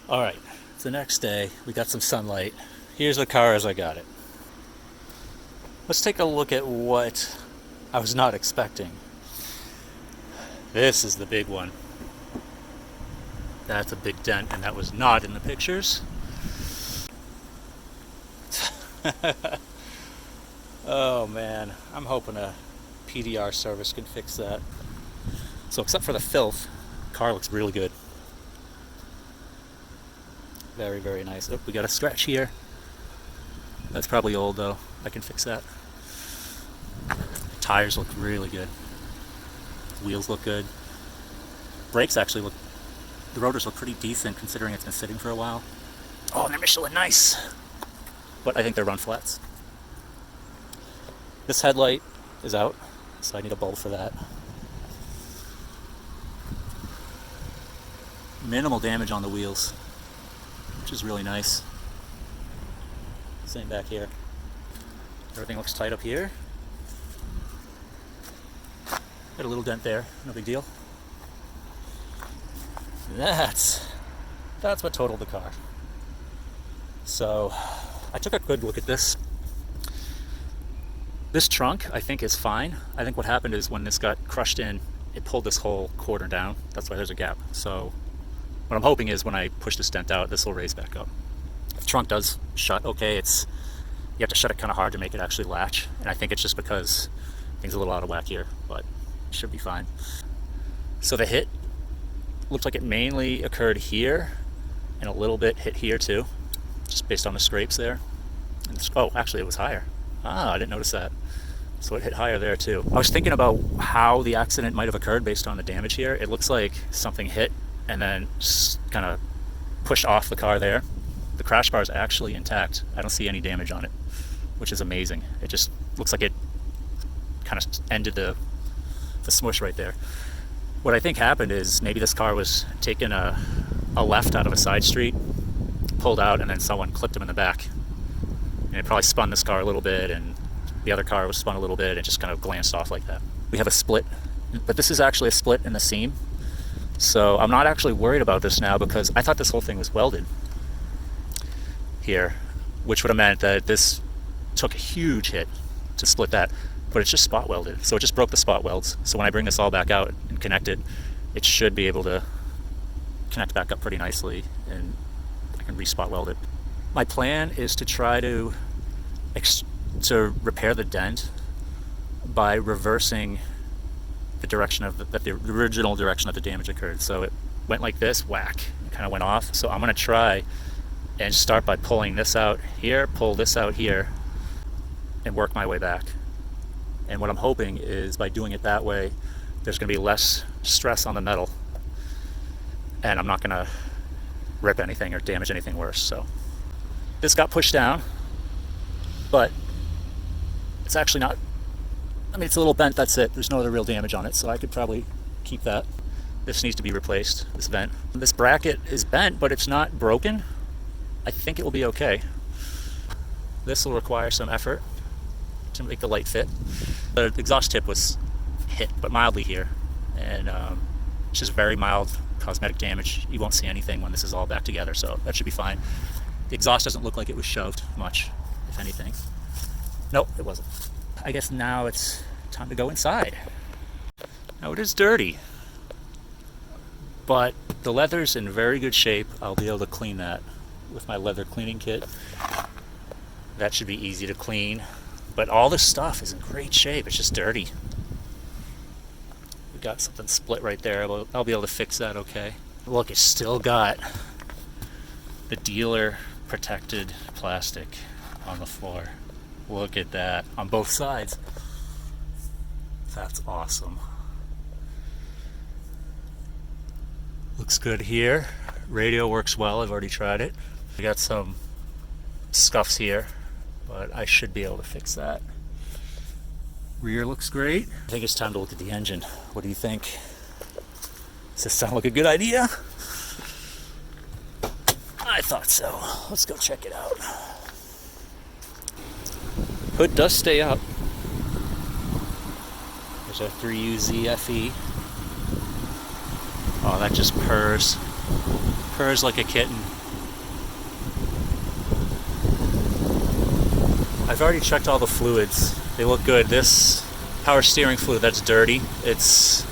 Alright, it's the next day. We got some sunlight. Here's the car as I got it. Let's take a look at what I was not expecting. This is the big one. That's a big dent, and that was not in the pictures. Oh man, I'm hoping a PDR service can fix that. So except for the filth, the car looks really good. Very, very nice. Oh, we got a scratch here. That's probably old though. I can fix that. Tires look really good. Wheels look good. Brakes actually look, the rotors look pretty decent considering it's been sitting for a while. Oh, and they're Michelin nice. But I think they're run flats. This headlight is out, so I need a bulb for that. Minimal damage on the wheels, which is really nice. Same back here. Everything looks tight up here. Got a little dent there, no big deal. That's what totaled the car. So I took a good look at this. This trunk, I think, is fine. I think what happened is when this got crushed in, it pulled this whole quarter down. That's why there's a gap. So what I'm hoping is when I push this dent out, this will raise back up. The trunk does shut okay. You have to shut it kind of hard to make it actually latch. And I think it's just because things are a little out of whack here, but it should be fine. So the hit looked like it mainly occurred here and a little bit hit here too, just based on the scrapes there. And oh, actually it was higher. I didn't notice that. So it hit higher there too. I was thinking about how the accident might have occurred based on the damage here. It looks like something hit and then kind of pushed off the car there. The crash bar is actually intact. I don't see any damage on it, which is amazing. It just looks like it kind of ended the smush right there. What I think happened is maybe this car was taking a left out of a side street, pulled out, and then someone clipped him in the back. And it probably spun this car a little bit, and the other car was spun a little bit, and just kind of glanced off like that. We have a split, but this is actually a split in the seam. So I'm not actually worried about this now because I thought this whole thing was welded here, which would have meant that this took a huge hit to split that, but it's just spot welded. So it just broke the spot welds. So when I bring this all back out and connect it, it should be able to connect back up pretty nicely, and I can re-spot weld it. My plan is to try to repair the dent by reversing the direction of the original direction that the damage occurred. So it went like this, whack, and kind of went off. So I'm going to try and start by pulling this out here, pull this out here, and work my way back. And what I'm hoping is by doing it that way, there's going to be less stress on the metal, and I'm not going to rip anything or damage anything worse. So this got pushed down, but it's actually not, I mean, it's a little bent, that's it. There's no other real damage on it, so I could probably keep that. This needs to be replaced, this vent. This bracket is bent, but it's not broken. I think it will be okay. This will require some effort to make the light fit. The exhaust tip was hit, but mildly here, and it's just very mild cosmetic damage. You won't see anything when this is all back together, so that should be fine. The exhaust doesn't look like it was shoved much, if anything. Nope, it wasn't. I guess now it's time to go inside. Now it is dirty, but the leather's in very good shape. I'll be able to clean that with my leather cleaning kit. That should be easy to clean, but all this stuff is in great shape. It's just dirty. We got something split right there. I'll be able to fix that okay. Look, it's still got the dealer protected plastic on the floor. Look at that on both sides. That's awesome. Looks good here. Radio works well. I've already tried it. We got some scuffs here, but I should be able to fix that. Rear looks great. I think it's time to look at the engine. What do you think? Does this sound like a good idea? I thought so. Let's go check it out. Hood does stay up. There's a 3UZ FE. Oh, that just purrs. Purrs like a kitten. I've already checked all the fluids. They look good. This power steering fluid, that's dirty. It's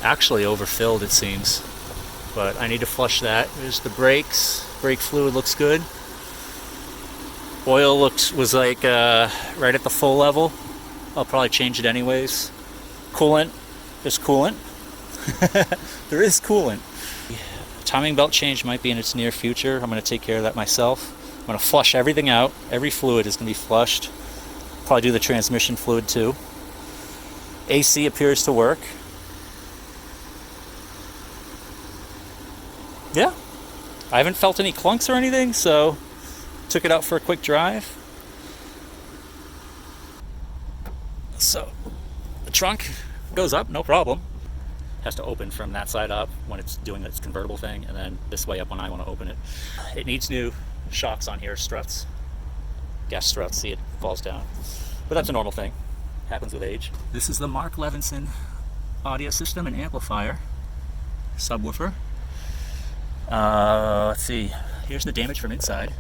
actually overfilled, it seems. But I need to flush that. There's the brakes. Brake fluid looks good. Oil was like right at the full level. I'll probably change it anyways. Coolant. There's coolant. There is coolant. Timing belt change might be in its near future. I'm going to take care of that myself. I'm going to flush everything out. Every fluid is going to be flushed. Probably do the transmission fluid too. AC appears to work. Yeah. I haven't felt any clunks or anything, so took it out for a quick drive. So the trunk goes up, no problem. Has to open from that side up when it's doing its convertible thing, and then this way up when I want to open it. It needs new shocks on here, struts, gas struts. See, it falls down, but that's a normal thing. Happens with age. This is the Mark Levinson audio system and amplifier, subwoofer. Let's see. Here's the damage from inside.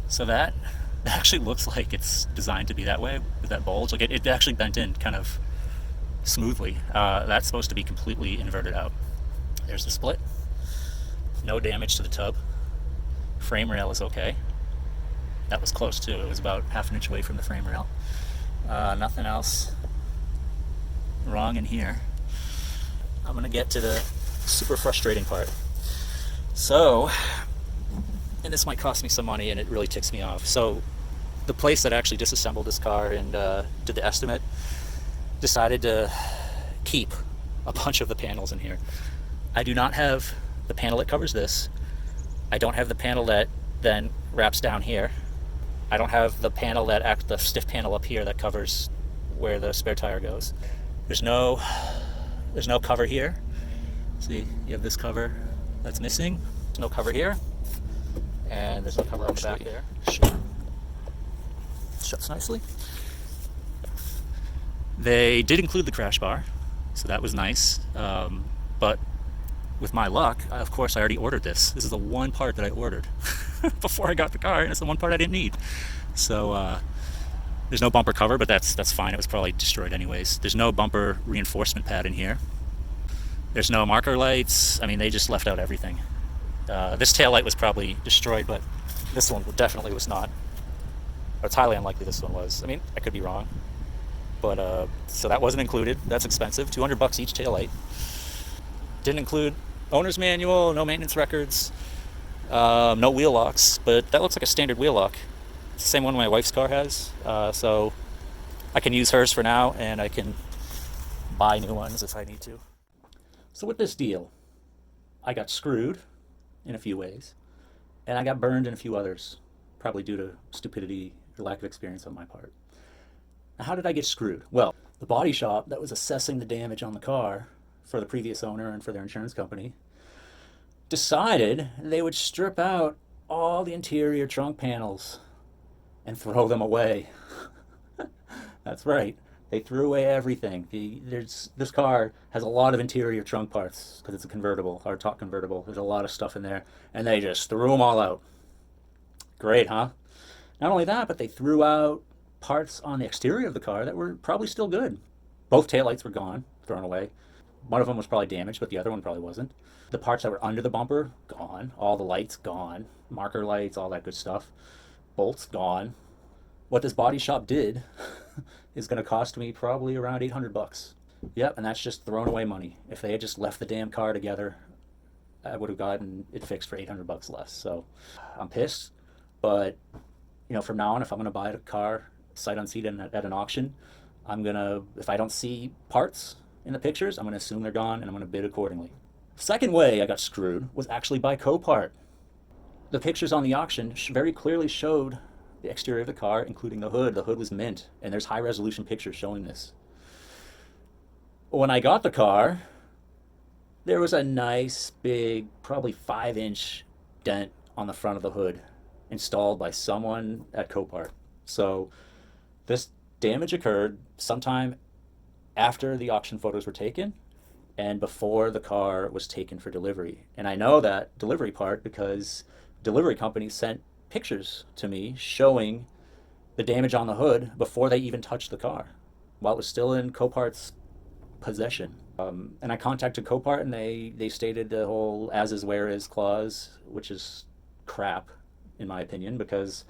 So that actually looks like it's designed to be that way with that bulge. Like it actually bent in kind of smoothly. That's supposed to be completely inverted out. There's the split. No damage to the tub. Frame rail is okay. That was close too. It was about half an inch away from the frame rail. Nothing else wrong in here. I'm gonna get to the super frustrating part. So, and this might cost me some money and it really ticks me off. So the place that actually disassembled this car and did the estimate decided to keep a bunch of the panels in here. I do not have the panel that covers this. I don't have the panel that then wraps down here. I don't have the panel that the stiff panel up here that covers where the spare tire goes. There's no cover here. See, you have this cover that's missing. There's no cover here. And there's no cover on the back there. Shuts nicely. They did include the crash bar, so that was nice. But with my luck, of course, I already ordered this. This is the one part that I ordered before I got the car, and it's the one part I didn't need. So there's no bumper cover, but that's fine. It was probably destroyed anyways. There's no bumper reinforcement pad in here. There's no marker lights. I mean, they just left out everything. This taillight was probably destroyed, but this one definitely was not. Or it's highly unlikely this one was. I mean, I could be wrong. But so that wasn't included. That's expensive. $200 each taillight. Didn't include owner's manual, no maintenance records, no wheel locks, but that looks like a standard wheel lock. It's the same one my wife's car has, so I can use hers for now, and I can buy new ones if I need to. So with this deal, I got screwed in a few ways, and I got burned in a few others, probably due to stupidity or lack of experience on my part. Now, how did I get screwed? Well, the body shop that was assessing the damage on the car for the previous owner and for their insurance company decided they would strip out all the interior trunk panels and throw them away. That's right. They threw away everything. This car has a lot of interior trunk parts because it's a convertible, our top convertible. There's a lot of stuff in there, and they just threw them all out. Great, huh? Not only that, but they threw out parts on the exterior of the car that were probably still good. Both taillights were gone, thrown away. One of them was probably damaged, but the other one probably wasn't. The parts that were under the bumper, gone. All the lights, gone. Marker lights, all that good stuff. Bolts, gone. What this body shop did is going to cost me probably around $800. Yep, and that's just thrown away money. If they had just left the damn car together, I would have gotten it fixed for $800 less. So I'm pissed, but from now on, if I'm going to buy a car sight unseen at an auction, if I don't see parts in the pictures, I'm going to assume they're gone, and I'm going to bid accordingly. Second way I got screwed was actually by Copart. The pictures on the auction very clearly showed the exterior of the car, including the hood. The hood was mint, and there's high-resolution pictures showing this. When I got the car, there was a nice, big, probably 5-inch dent on the front of the hood installed by someone at Copart. So this damage occurred sometime after the auction photos were taken, and before the car was taken for delivery. And I know that delivery part because delivery companies sent pictures to me showing the damage on the hood before they even touched the car while it was still in Copart's possession. And I contacted Copart and they stated the whole as is where is clause, which is crap in my opinion, because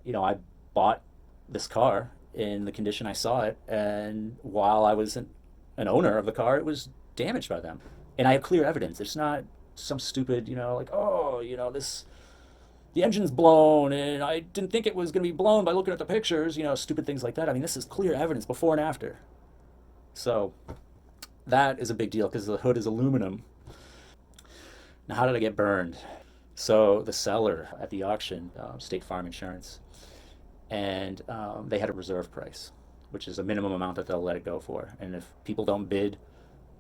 I bought this car in the condition I saw it, and while I was an owner of the car, it was damaged by them. And I have clear evidence. It's not some stupid, like, oh, this, the engine's blown and I didn't think it was going to be blown by looking at the pictures, stupid things like that. I mean, this is clear evidence before and after. So that is a big deal because the hood is aluminum. Now, how did I get burned? So the seller at the auction, State Farm Insurance, and they had a reserve price, which is a minimum amount that they'll let it go for. And if people don't bid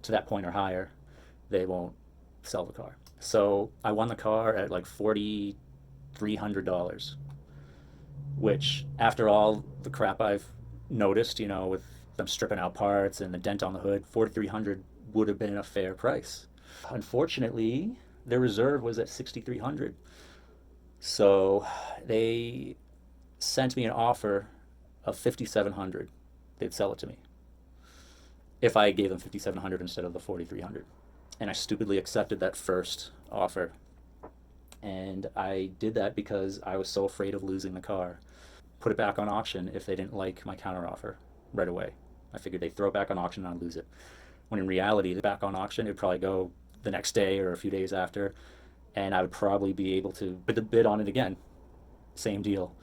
to that point or higher, they won't sell the car. So I won the car at like $4,300, which after all the crap I've noticed, with them stripping out parts and the dent on the hood, $4,300 would have been a fair price. Unfortunately, their reserve was at $6,300. So they sent me an offer of $5,700. They'd sell it to me if I gave them $5,700 instead of the $4,300. And I stupidly accepted that first offer. And I did that because I was so afraid of losing the car. Put it back on auction if they didn't like my counteroffer right away. I figured they'd throw it back on auction and I'd lose it. When in reality, the back on auction, it'd probably go the next day or a few days after, and I would probably be able to bid on it again. Same deal.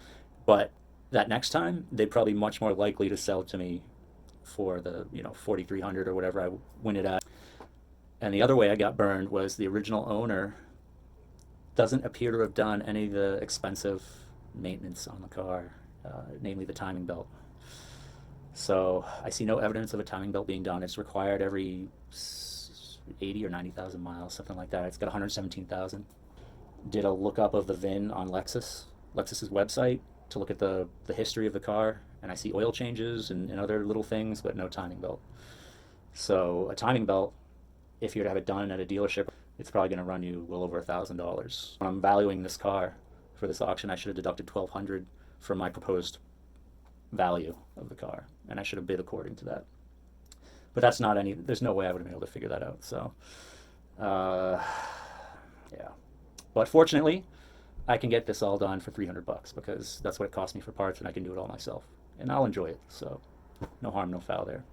But that next time, they'd probably be much more likely to sell it to me for the, $4,300 or whatever I win it at. And the other way I got burned was the original owner doesn't appear to have done any of the expensive maintenance on the car, namely the timing belt. So I see no evidence of a timing belt being done. It's required every 80 or 90,000 miles, something like that. It's got 117,000. Did a lookup of the VIN on Lexus's website to look at the history of the car, and I see oil changes and other little things, but no timing belt. So a timing belt, if you were to have it done at a dealership, it's probably going to run you well over $1,000. When I'm valuing this car for this auction, I should have deducted $1,200 from my proposed value of the car, and I should have bid according to that. But there's no way I would have been able to figure that out. So, yeah. But fortunately, I can get this all done for $300 because that's what it cost me for parts, and I can do it all myself, and I'll enjoy it. So, no harm, no foul there.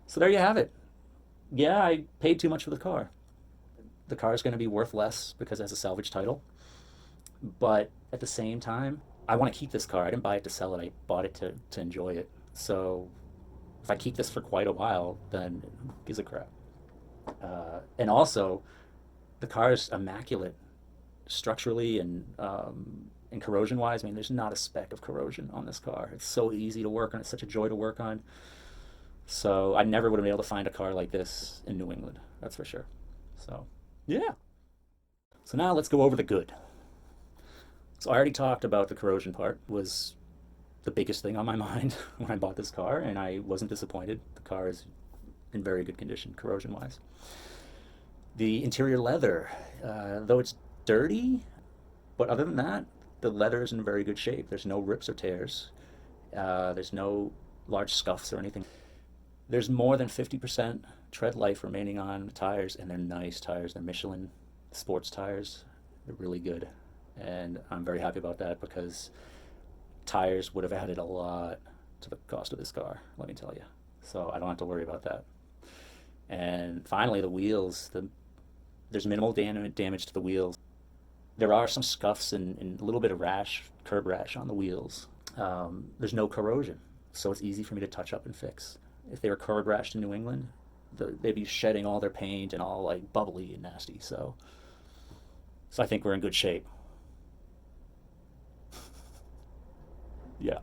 So there you have it. Yeah, I paid too much for the car. The car is going to be worth less because it has a salvage title. But at the same time, I want to keep this car. I didn't buy it to sell it. I bought it to enjoy it. So if I keep this for quite a while, then who gives a crap? And also, the car is immaculate structurally and corrosion-wise. I mean, there's not a speck of corrosion on this car. It's so easy to work on. It's such a joy to work on. So I never would have been able to find a car like this in New England. That's for sure. So, yeah. So now let's go over the good. So I already talked about the corrosion part was the biggest thing on my mind when I bought this car, and I wasn't disappointed. The car is in very good condition, corrosion-wise. The interior leather, though it's dirty, but other than that, the leather is in very good shape. There's no rips or tears. There's no large scuffs or anything. There's more than 50% tread life remaining on the tires, and they're nice tires. They're Michelin sports tires. They're really good. And I'm very happy about that because tires would have added a lot to the cost of this car, let me tell you. So I don't have to worry about that. And finally, the wheels. There's minimal damage to the wheels. There are some scuffs and a little bit of curb rash on the wheels. There's no corrosion, so it's easy for me to touch up and fix. If they were curb rashed in New England, they'd be shedding all their paint and all like bubbly and nasty. So I think we're in good shape. Yeah.